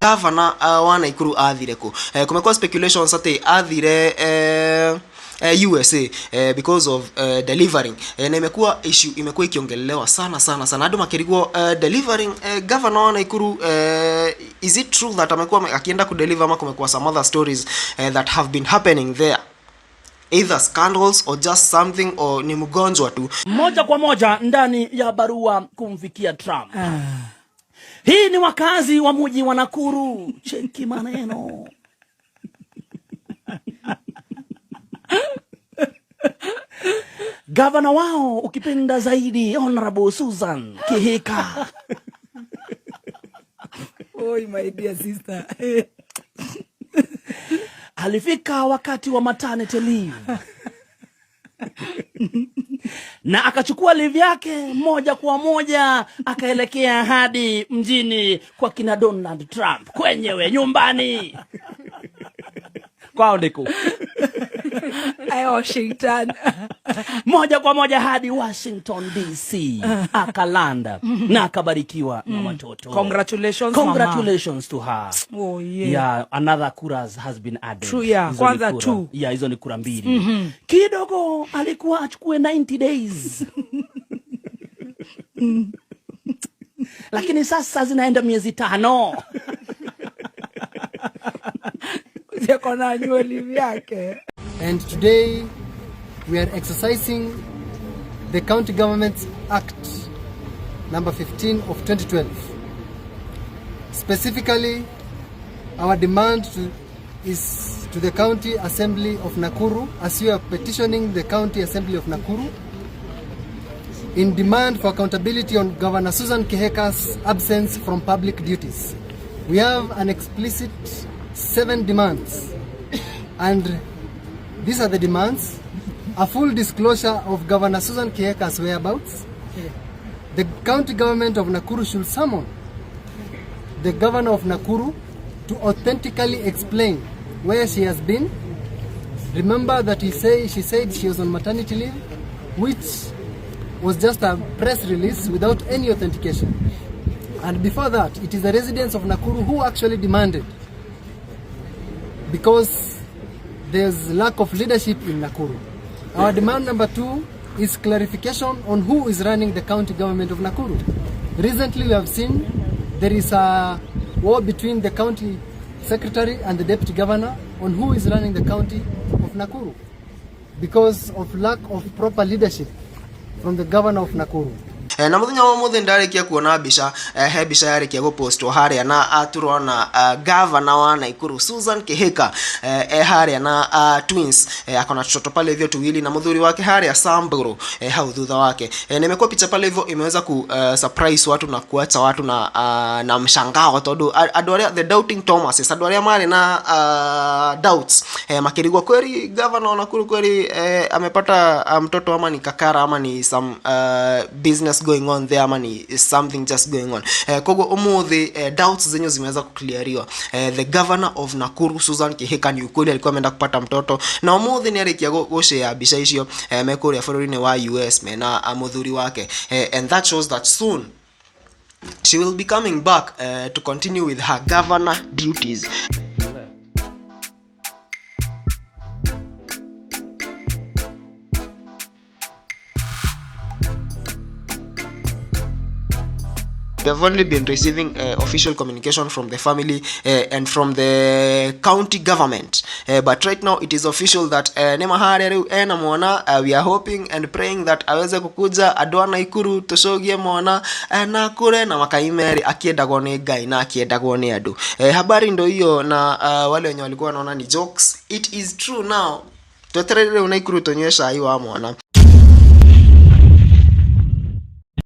governor wa Nakuru athire ku. Kumekuwa speculations ati athire USA because of delivering na imekuwa issue imekuwa ikiongelelewa sana hadi makirigwo delivering governor wa Nakuru. Is it true that amekuwa akienda ku deliver ama kumekuwa some other stories that have been happening there, either scandals or just something, or ni mgonjwa tu? Moja kwa moja ndani ya barua kumfikia Trump. Hii ni wakazi wa mji wa Nakuru. Cheki maneno. Gavana wao ukipenda zaidi Honorable Susan KIHIKA. Oh my dear sister. Alifika wakati wa maternity leave. Na akachukua leave yake moja kwa moja akaelekea hadi mjini kwa kina Donald Trump kwenyewe nyumbani. Kwao ndiko Washington. Moja kwa moja hadi Washington DC akalanda na akabarikiwa na watoto. Congratulations to her. Oh yeah. Yeah, another kuras has been added. True, yeah. Kwanza 2. Yeah, hizo ni kura 2. Kidogo alikuwa achukue 90 days. Lakini sasa zinaenda miezi 5. And today we are exercising the County Governments Act number 15 of 2012. Specifically, our demand is to the County Assembly of Nakuru, as you are petitioning the County Assembly of Nakuru in demand for accountability on Governor Susan KIHIKA's absence from public duties. We have an explicit 7 demands, and these are the demands: a full disclosure of Governor Susan KIHIKA's whereabouts. The county government of Nakuru should summon the governor of Nakuru to authentically explain where she has been. Remember that she said she was on maternity leave, which was just a press release without any authentication. And before that, it is the residents of Nakuru who actually demanded, because there's lack of leadership in Nakuru. Our demand number 2 is clarification on who is running the county government of Nakuru. Recently we have seen there is a war between the county secretary and the deputy governor on who is running the county of Nakuru, because of lack of proper leadership from the governor of Nakuru. Na muthenya wa muthe ndarikia kuona bica he bica yarikia gupostwo haria na aturona governor wa Nakuru Susan KIHIKA haria na twins akona toto pale hivyo tuwili na mudhuri wake haria Mburu hau thutha wake. Nimekuwa picha pale hivyo imeweza ku surprise watu na kuacha watu na mshangao todo adoria the doubting Thomas adoria mali na doubts makirigwa kweli governor wa Nakuru kweli amepata mtoto ama ni kakara ama ni some business going on there, money is something just going on. Kogo umuthi doubts zenyu zimeweza kucleariwa. The governor of Nakuru Susan KIHIKA ni ukweli alikuwa ameenda kupata mtoto, na umuthi ni arikia goshare bica icio mekuri ya bũrũri-inĩ wa US na muthuri wake, and that shows that soon she will be coming back to continue with her governor duties. They've only been receiving official communication from the family and from the county government, but right now it is official that we are hoping and praying that aweze kukuja adwana Ikuru tushogie mwana na kure na makaimeri akiendagwo ni Ngai na akiendagwo ni andu. Habari ndo hiyo, na wale wenye walikuwa wanaona ni jokes, it is true now. Tweterere una Ikuru tonyesha ayi wa mwana.